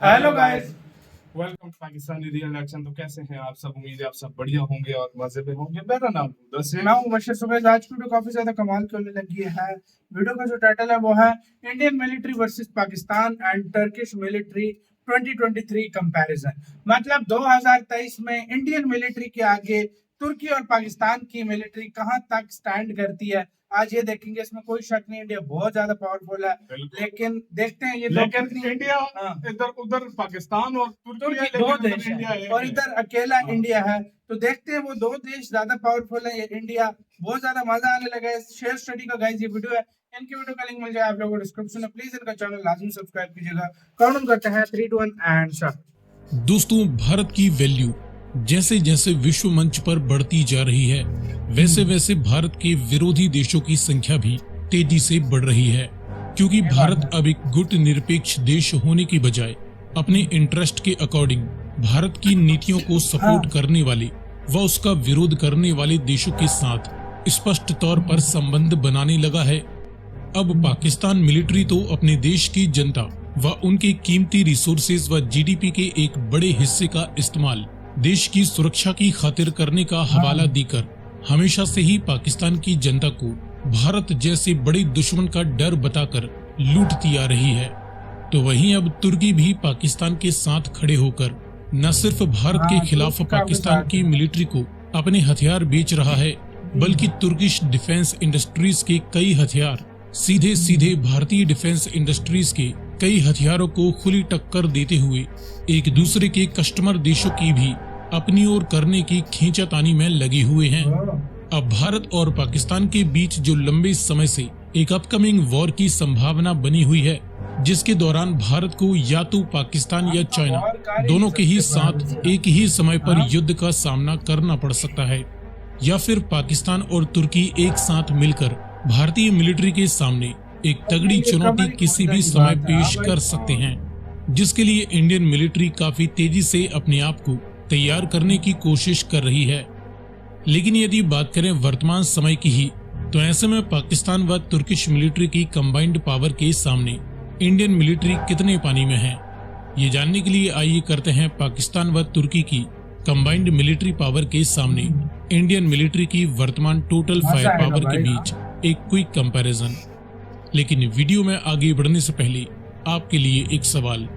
Hello guys. Welcome to Pakistani real action. तो कैसे हैं आप सब? उम्मीद है आप सब बढ़िया होंगे और मजे में होंगे। मेरा नाम है मैं हूं बशीर सुबह। आज की वीडियो काफी ज्यादा कमाल की होने लगी है। वीडियो का जो टाइटल है वो है Indian military versus Pakistan and Turkish military 2023 comparison. मतलब 2023 में इंडियन मिलिट्री के आगे तुर्की और पाकिस्तान की मिलिट्री कहां तक स्टैंड करती है, आज ये देखेंगे। इसमें कोई शक नहीं, इंडिया बहुत ज्यादा पावरफुल है, लेकिन देखते हैं ये लेकिन इंडिया हाँ। इधर उधर पाकिस्तान और तुर्की है, दो लेकिन देश उधर इंडिया है एक और है। इधर अकेला हाँ। इंडिया है। तो देखते हैं वो दो देश ज्यादा पावरफुल है या इंडिया। बहुत ज्यादा मजा आने लगा है। शेयर स्टडी का गाइस ये वीडियो है, इनकी वीडियो का लिंक मिल जाए आप लोगों को डिस्क्रिप्शन में। प्लीज इनका चैनल लाजमी सब्सक्राइब कीजिएगा। काउंट करते हैं 3 2 1 एंड स्टार्ट। दोस्तों, भारत की वैल्यू जैसे जैसे विश्व मंच पर बढ़ती जा रही है, वैसे वैसे भारत के विरोधी देशों की संख्या भी तेजी से बढ़ रही है। क्योंकि भारत अब एक गुट निरपेक्ष देश होने की बजाय अपने इंटरेस्ट के अकॉर्डिंग भारत की नीतियों को सपोर्ट करने वाले व उसका विरोध करने वाले देशों के साथ स्पष्ट तौर पर संबंध बनाने लगा है। अब पाकिस्तान मिलिट्री तो अपने देश की जनता व उनके कीमती रिसोर्सेज व जीडीपी के एक बड़े हिस्से का इस्तेमाल देश की सुरक्षा की खातिर करने का हवाला देकर हमेशा से ही पाकिस्तान की जनता को भारत जैसे बड़े दुश्मन का डर बताकर लूटती आ रही है। तो वहीं अब तुर्की भी पाकिस्तान के साथ खड़े होकर न सिर्फ भारत के खिलाफ पाकिस्तान की मिलिट्री को अपने हथियार बेच रहा है, बल्कि तुर्किश डिफेंस इंडस्ट्रीज के कई हथियार सीधे सीधे भारतीय डिफेंस इंडस्ट्रीज के कई हथियारों को खुली टक्कर देते हुए एक दूसरे के कस्टमर देशों की भी अपनी ओर करने की खींचातानी में लगे हुए हैं। अब भारत और पाकिस्तान के बीच जो लंबे समय से एक अपकमिंग वॉर की संभावना बनी हुई है, जिसके दौरान भारत को या तो पाकिस्तान या चाइना दोनों के ही साथ एक ही समय पर युद्ध का सामना करना पड़ सकता है, या फिर पाकिस्तान और तुर्की एक साथ मिलकर भारतीय मिलिट्री के सामने एक तगड़ी चुनौती किसी भी समय पेश कर सकते हैं, जिसके लिए इंडियन मिलिट्री काफी तेजी से अपने आप को तैयार करने की कोशिश कर रही है। लेकिन यदि बात करें वर्तमान समय की ही, तो ऐसे में पाकिस्तान व तुर्किश मिलिट्री की कंबाइंड पावर के सामने इंडियन मिलिट्री कितने पानी में है, ये जानने के लिए आइए करते हैं पाकिस्तान व तुर्की की कंबाइंड मिलिट्री पावर के सामने इंडियन मिलिट्री की वर्तमान टोटल फायर पावर के बीच एक क्विक कंपैरिजन। लेकिन वीडियो में आगे बढ़ने से पहले आपके लिए एक सवाल।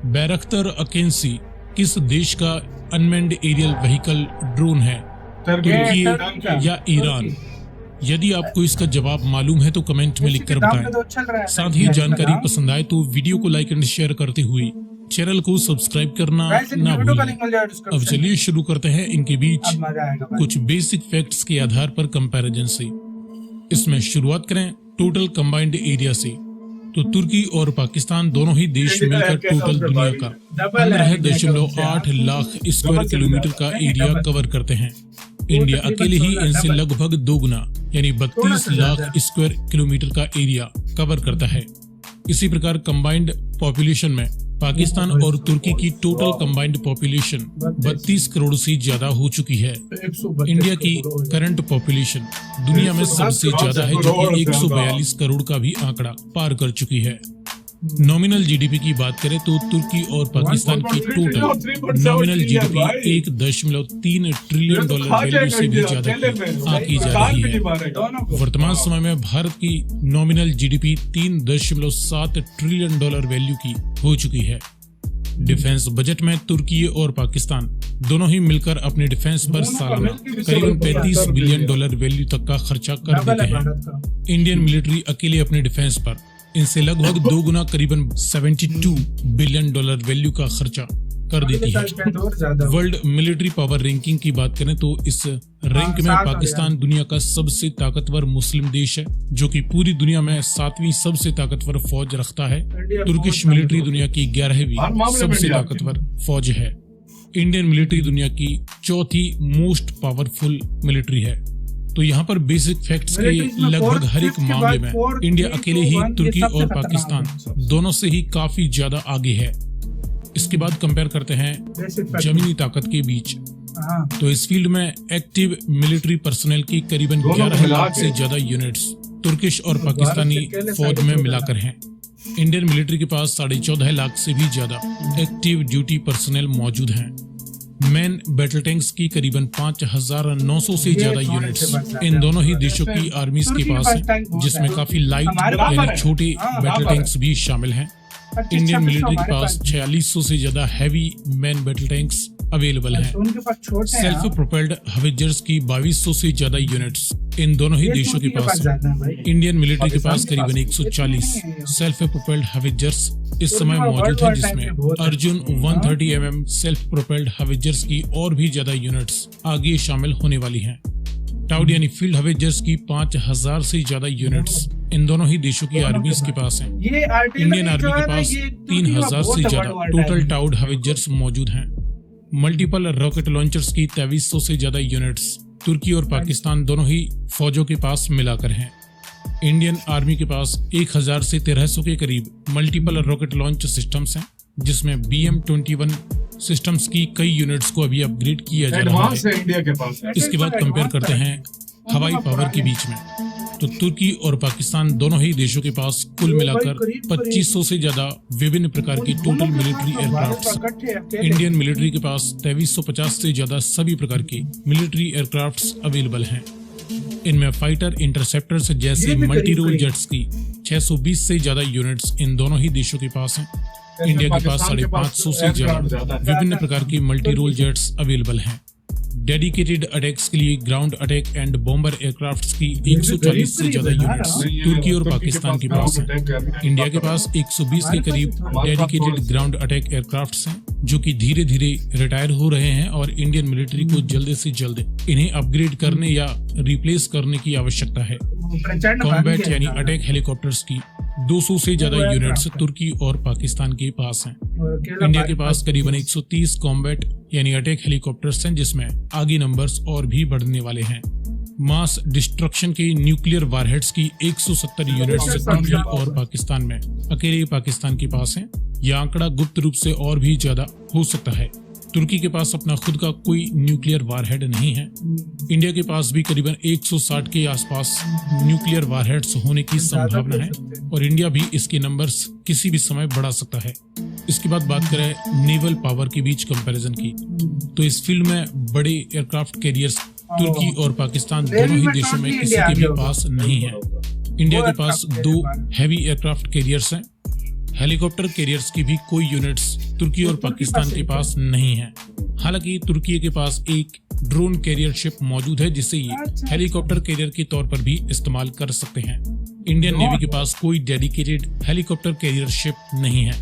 बैरख्तर अकेंसी किस देश का अनमैन्ड एरियल व्हीकल ड्रोन है, तुर्की या ईरान? यदि आपको इसका जवाब मालूम है तो कमेंट में लिखकर बताएं। साथ ही जानकारी पसंद आए तो वीडियो को लाइक एंड शेयर करते हुए चैनल को सब्सक्राइब करना ना भूलें। अब चलिए शुरू करते हैं इनके बीच कुछ बेसिक फैक्ट्स के आधार पर कंपैरिजन से। इसमें शुरुआत करें टोटल कंबाइंड एरिया से, तो तुर्की और पाकिस्तान दोनों ही देश मिलकर टोटल दुनिया का 15.8 लाख स्क्वायर किलोमीटर का एरिया कवर करते हैं। इंडिया अकेले ही इनसे लगभग 2 गुना यानी 32 लाख स्क्वायर किलोमीटर का एरिया कवर करता है। इसी प्रकार कंबाइंड पॉपुलेशन में पाकिस्तान और तुर्की की टोटल कंबाइंड पॉपुलेशन 32 करोड़ से ज्यादा हो चुकी है। इंडिया की करंट पॉपुलेशन दुनिया में सबसे ज्यादा है, जो कि 142 करोड़ का भी आंकड़ा पार कर चुकी है। नॉमिनल जीडीपी की बात करें तो तुर्की और पाकिस्तान की total nominal GDP 1.3 trillion dollar value से भी ज्यादा आंकी जा रही है। वर्तमान समय में भारत की nominal GDP 3.7 trillion dollar value की हो चुकी है। डिफेंस बजट में तुर्की और पाकिस्तान दोनों ही मिलकर अपने डिफेंस पर सालाना करीबन 35 बिलियन डॉलर वैल्यू तक का खर्चा कर देते हैं। इंडियन मिलिट्री अकेले अपने डिफेंस पर इनसे लगभग 2 गुना करीबन 72 बिलियन डॉलर वैल्यू का खर्चा कर देती है। वर्ल्ड मिलिट्री पावर रैंकिंग की बात करें तो इस रैंक में पाकिस्तान दुनिया का सबसे ताकतवर मुस्लिम देश है, जो कि पूरी दुनिया में 7वीं सबसे ताकतवर फौज रखता है। तुर्किश मिलिट्री दुनिया की 11वीं सबसे ताकतवर फौज है। इंडियन मिलिट्री दुनिया की 4थी मोस्ट पावरफुल मिलिट्री है। तो यहाँ पर बेसिक फैक्ट्स के लगभग हर एक मामले में इंडिया अकेले ही तुर्की और पाकिस्तान दोनों से ही काफी ज्यादा आगे है। इसके बाद कंपेयर करते हैं जमीनी ताकत के बीच। तो इस फील्ड में एक्टिव मिलिट्री पर्सनल की करीबन 11 लाख से ज्यादा यूनिट्स तुर्किश और पाकिस्तानी फौज में मिलाकर हैं। इंडियन मिलिट्री के पास 14.5 लाख से भी ज्यादा एक्टिव ड्यूटी पर्सनल मौजूद हैं। मैन बैटल टैंक्स की करीबन 5,900 से ज्यादा यूनिट्स इन दोनों ही देशों की आर्मीज के पास हैं, जिसमें काफी लाइट यानी छोटे बैटल टैंक्स भी शामिल हैं। इंडियन मिलिट्री के पास 4600 से ज्यादा heavy man battle tanks available हैं। सेल्फ प्रोपेल्ड हवेजर्स की 2200 से ज्यादा यूनिट्स इन दोनों ही देशों के पास हैं। इंडियन मिलिट्री के पास करीबन 140 सेल्फ प्रोपेल्ड हवेजर्स इस समय मौजूद हैं, जिसमें अर्जुन 130 mm सेल्फ प्रोपेल्ड हवेजर्स की और भी ज्यादा यूनिट्स आगे शामिल होने वाली हैं। टाउड यानी फील्ड हवेजर्स की 5000 से ज्यादा यूनिट्स इन दोनों ही देशों की आर्मीज के पास हैं। इंडियन आर्मी के पास 3000 से ज्यादा टोटल टाउड हवेजर्स मौजूद हैं। मल्टीपल रॉकेट लॉन्चर्स की 2300 से ज्यादा यूनिट्स तुर्की और पाकिस्तान दोनों ही फौजों के पास मिलाकर हैं। इंडियन आर्मी के पास 1000 से 1300 के करीब मल्टीपल रॉकेट लॉन्च सिस्टम्स हैं, जिसमें BM-21 सिस्टम्स की कई यूनिट्स को अभी अपग्रेड किया जा रहा एडवांस है। है इंडिया के पास। इसके बाद कंपेयर करते हैं हवाई पावर के बीच में, तो तुर्की और पाकिस्तान दोनों ही देशों के पास कुल मिलाकर 2500 से ज्यादा विभिन्न प्रकार की total military aircrafts. Indian military के पास 2350 से ज्यादा सभी प्रकार के मिलिट्री एयरक्राफ्ट्स अवेलेबल हैं। इनमें फाइटर इंटरसेप्टर्स जैसे मल्टी रोल जेट्स की 620 से ज्यादा यूनिट्स इन दोनों ही देशों के पास हैं। इंडिया के पास 550 से ज्यादा विभिन्न प्रकार की मल्टी रोल जेट्स अवेलेबल हैं। डेडिकेटेड अटैक्स के लिए ground attack and bomber aircrafts की 140 से ज्यादा यूनिट्स तुर्की और पाकिस्तान के पास हैं। इंडिया के पास 120 के करीब डेडिकेटेड ग्राउंड अटैक एयरक्राफ्ट्स हैं, जो कि धीरे धीरे रिटायर हो रहे हैं और इंडियन मिलिट्री को जल्द से जल्द इन्हें अपग्रेड करने या रिप्लेस करने की आवश्यकता है। कॉम्बैट यानी अटैक हेलीकॉप्टर्स की 200 से ज्यादा यूनिट्स तुर्की और पाकिस्तान के पास हैं। इंडिया के पास करीबन 130 कॉम्बैट यानी अटैक हेलीकॉप्टर्स हैं, जिसमें आगे नंबर्स और भी बढ़ने वाले हैं। मास डिस्ट्रक्शन के न्यूक्लियर वारहेड्स की 170 यूनिट्स तुर्की और पाकिस्तान में अकेले पाकिस्तान के पास हैं। यह आंकड़ा गुप्त रूप से और भी ज्यादा हो सकता है। तुर्की के पास अपना खुद का कोई न्यूक्लियर वारहेड नहीं है। इंडिया के पास भी करीबन 160 के आसपास न्यूक्लियर वारहेड्स होने की संभावना है और इंडिया भी इसके नंबर्स किसी भी समय बढ़ा सकता है। इसके बाद बात करें नेवल पावर के बीच कंपैरिजन की, तो इस फील्ड में बड़े एयरक्राफ्ट कैरियर्स तुर्की और पाकिस्तान दोनों ही देशों में किसी के भी पास नहीं है। इंडिया के पास 2 हैवी एयरक्राफ्ट कैरियर्स हैं। हेलीकॉप्टर कैरियर्स की भी कोई यूनिट्स तुर्की और पाकिस्तान के पास नहीं है। हालांकि तुर्की के पास एक ड्रोन कैरियर शिप मौजूद है, जिसे ये हेलीकॉप्टर कैरियर के तौर पर भी इस्तेमाल कर सकते हैं। इंडियन नेवी के पास कोई डेडिकेटेड हेलीकॉप्टर कैरियर शिप नहीं है।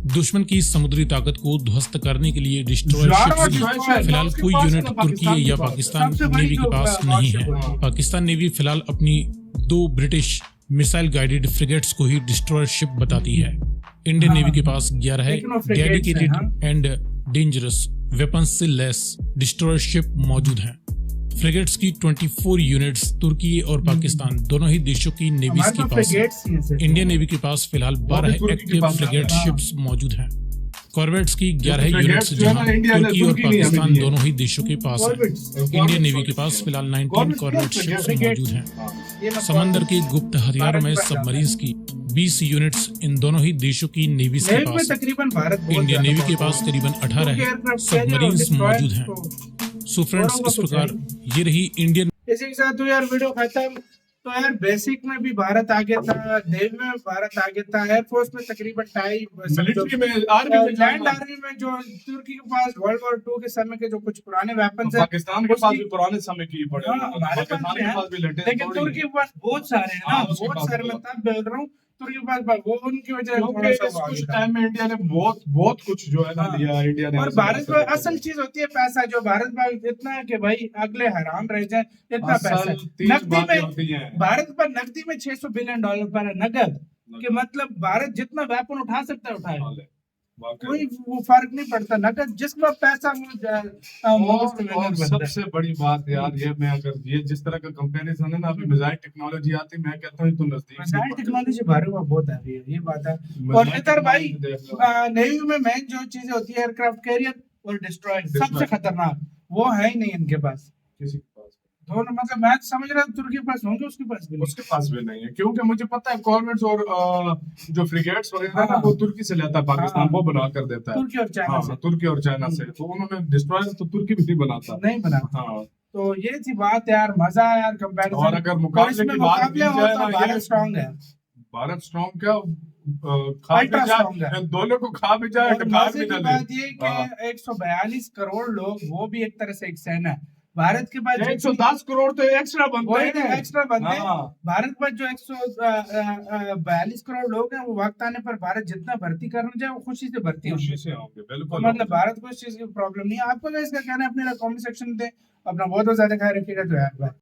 दुश्मन की समुद्री ताकत को ध्वस्त करने के लिए डिस्ट्रॉयर शिप्स की फिलहाल कोई यूनिट तुर्की या पाकिस्तान नेवी के पास नहीं है। पाकिस्तान नेवी फिलहाल अपनी 2 ब्रिटिश मिसाइल गाइडेड फ्रिगेट्स को ही डिस्ट्रॉयर शिप बताती है। इंडियन नेवी के पास 11 डेडिकेटेड एंड डेंजरस वेपन्स से लेस डिस्ट्रॉयर शिप मौजूद हैं। फ्रिगेट्स की 24 यूनिट्स तुर्की और पाकिस्तान दोनों ही देशों की नेवीज के पास है। इंडियन नेवी के पास फिलहाल 12 एक्टिव फ्रिगेट शिप्स मौजूद हैं। कॉर्वेट्स की 11 यूनिट्स जहां तुर्की और पाकिस्तान दोनों ही देशों के पास है। इंडियन नेवी के पास फिलहाल 19 कॉर्वेट शिप्स मौजूद हैं। समंदर के गुप्त हथियारों में सबमरीन्स की 20 यूनिट्स इन दोनों ही देशों की नेवीज के पास है। इंडियन नेवी के पास करीबन 18 सबमरीन्स मौजूद हैं। सो फ्रेंड्स, इस प्रकार ये रही इंडियन। इसी के साथ तो यार वीडियो खत्म। तो यार बेसिक में भी भारत आगे था, नेवी में भारत आगे था, एयरफोर्स में तकरीबन मिलिट्री में लैंड आर्मी में जो तुर्की के पास वर्ल्ड वॉर 2 के समय के जो कुछ पुराने वेपन्स है, पाकिस्तान के पास भी पुराने समय की पड़े, हमारे पास भी है, लेकिन तुर्की के पास बहुत सारे हैं ना, बहुत सारे। मैं तब बोल रहा हूँ तुर्की के पास वो उनकी वजह से कुछ टाइम में इंडिया ने बहुत कुछ जो है ना लिया इंडिया ने। और भारत में असल चीज होती है पैसा, जो भारत में इतना है कि भाई अगले हैरान रह जाए, इतना पैसा नकदी में भारत पर नकदी में $600 बिलियन पर है नगद, कि मतलब भारत जितना वेपन उठा सकता है उठाए, कोई वो फर्क नहीं पड़ता, नगद जिसका पैसा और सबसे बड़ी बात यार ये, मैं अगर ये जिस तरह का कंपैरिजन है ना, अभी मिसाइल टेक्नोलॉजी आती, मैं कहता हूँ तो नजदीक मिसाइल टेक्नोलॉजी भारत में बहुत है, ये बात है। और इधर भाई नेवी में मेन जो चीजें होती है एयरक्राफ्ट कैरियर और डिस्ट्रॉयर, सबसे खतरनाक वो है ही नहीं इनके पास, किसी के पास। दोनों मतलब मैं समझ रहा हूँ तुर्की के पास होंगे, उसके पास भी नहीं। उसके पास भी नहीं है, क्योंकि मुझे पता है कॉर्वेट्स और जो फ्रिगेट्स वगैरह है ना, हाँ। वो तुर्की से लेता है पाकिस्तान, हाँ। वो बना कर देता है। तुर्की और चाइना हाँ, से तुर्की और चाइना से, तो उन्होंने डिस्ट्रॉयर तो तुर्की भी नहीं बनाता। नहीं बना। हाँ, तो ये थी बात यार, मजा आया यार कंपैरिजन। और अगर मुकाबले की बात की मुकाबले हो जाए तो ना, भारत ये स्ट्रांग है, भारत स्ट्रॉन्ग क्या, खा भी अल्ट्रा स्ट्रांग जाए, है। दोनों को खा भी जाए, और खा मजे भी की ना ले। बात ये कि 142 करोड़ लोग, वो भी एक तरह से एक सेना है। भारत के पास 110 करोड़ तो एक्स्ट्रा बनते वही हैं, एक्स्ट्रा बनते हैं। हाँ। भारत पर जो 142 करोड़ लोग हैं, वो वक्त आने पर भारत जितना भर्ती करना चाहे वो खुशी से भर्ती होंगे। खुशी से होंगे, तो बिल्कुल मतलब होंगे। भारत को इस चीज की प्रॉब्लम नहीं है। आपको क्या इसका कहना है, अपने कमेंट सेक्शन में अपना बहुत बहुत ज्यादा ख्याल रखिएगा तो यार।